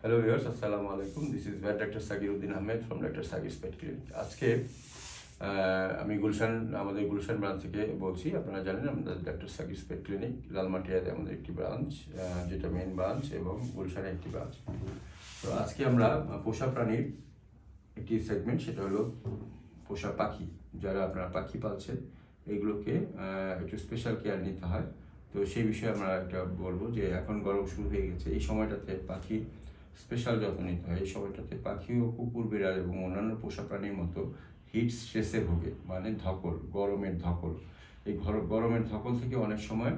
Hello viewers, আসসালামু আলাইকুম। This is vet doctor Sakir Uddin Ahmed from doctor Sakir's pet clinic. আজকে আমি আমাদের গুলশান ব্রাঞ্চ থেকে বলছি। আপনারা জানেন আমাদের ডাক্তার সাকিরস পেট ক্লিনিক লালমাটিয়াতে আমাদের একটি ব্রাঞ্চ, যেটা মেইন ব্রাঞ্চ, এবং গুলশানে একটি ব্রাঞ্চ। তো আজকে আমরা পোষা প্রাণীর একটি সেগমেন্ট, সেটা হলো পোষা পাখি। যারা আপনারা পাখি পালছেন, এইগুলোকে একটু স্পেশাল কেয়ার নিতে হয়। তো সেই বিষয়ে আমরা একটা বলবো যে এখন গরম শুরু হয়ে গেছে, এই সময়টাতে পাখি স্পেশাল যত্ন নিতে হয়। এই সময়টাতে পাখি ও কুকুর, বিড়াল এবং অন্যান্য পোষা প্রাণীর মতো হিট স্ট্রেসে ভোগে, মানে ধকল, গরমের ধকল। এই গরমের ধকল থেকে অনেক সময়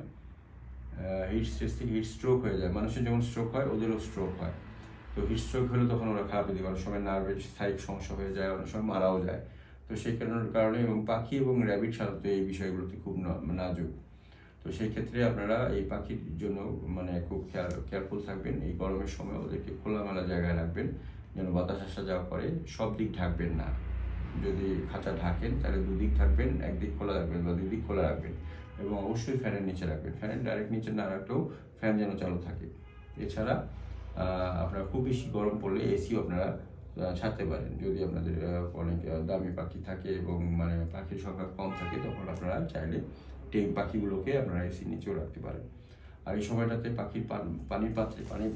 হিট স্ট্রেস থেকে হিট স্ট্রোক হয়ে যায়। মানুষের যেমন স্ট্রোক হয়, ওদেরও স্ট্রোক হয়। তো হিট স্ট্রোক হলে তখন ওরা খারাপ দিকে, অনেক সময় নার্ভের স্থায়ী সমস্যা হয়ে যায়, অনেক সময় মারাও যায়। তো সেই কারণে এবং পাখি এবং র্যাবিট সাধারণত এই বিষয়গুলোতে খুব নাজুক। তো সেই ক্ষেত্রে আপনারা এই পাখির জন্য মানে খুব কেয়ারফুল থাকবেন। এই গরমের সময় ওদেরকে খোলামেলা জায়গায় রাখবেন, যেন বাতাস আসা যাওয়া করে। সব দিক ঢাকবেন না। যদি খাঁচা ঢাকেন তাহলে দুদিক ঢাকবেন, একদিক খোলা রাখবেন বা দুদিক খোলা রাখবেন, এবং অবশ্যই ফ্যানের নিচে রাখবেন। ফ্যানের ডাইরেক্ট নিচে না রাখলেও ফ্যান যেন চালু থাকে। এছাড়া আপনারা খুব বেশি গরম পড়লে এসিও আপনারা ছাড়তে পারেন। যদি আপনাদের অনেক দামি পাখি থাকে এবং মানে পাখির সংখ্যা কম থাকে, তখন আপনারা চাইলে পাখিগুলোকে আপনারা এসির নিচেও রাখতে পারেন। আর এই সময়টাতে পাখির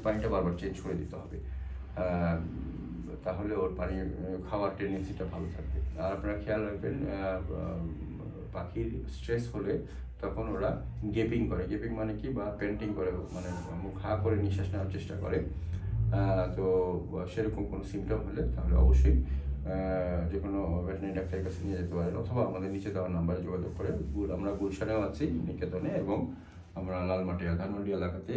পানিটা বারবার চেঞ্জ করে দিতে হবে। তাহলে ওর খাওয়ার টেন্ডেন্সিটা ভালো থাকবে। আর আপনারা খেয়াল রাখবেন, পাখির স্ট্রেস হলে তখন ওরা গেপিং করে। গেপিং মানে কি, বা পেন্টিং করে, মানে মুখ হা করে নিঃশ্বাস নেওয়ার চেষ্টা করে। তো সেরকম কোনো সিমটম হলে তাহলে অবশ্যই যে কোনো ভেটেরিনারি ডাক্তারের কাছে নিয়ে যেতে পারেন, অথবা আমাদের নিচে দেওয়ার নাম্বারে যোগাযোগ করে। আমরা গুলশানেও আছি, নিকেতনে, এবং আমরা লালমাটিয়া ধানমন্ডি এলাকাতে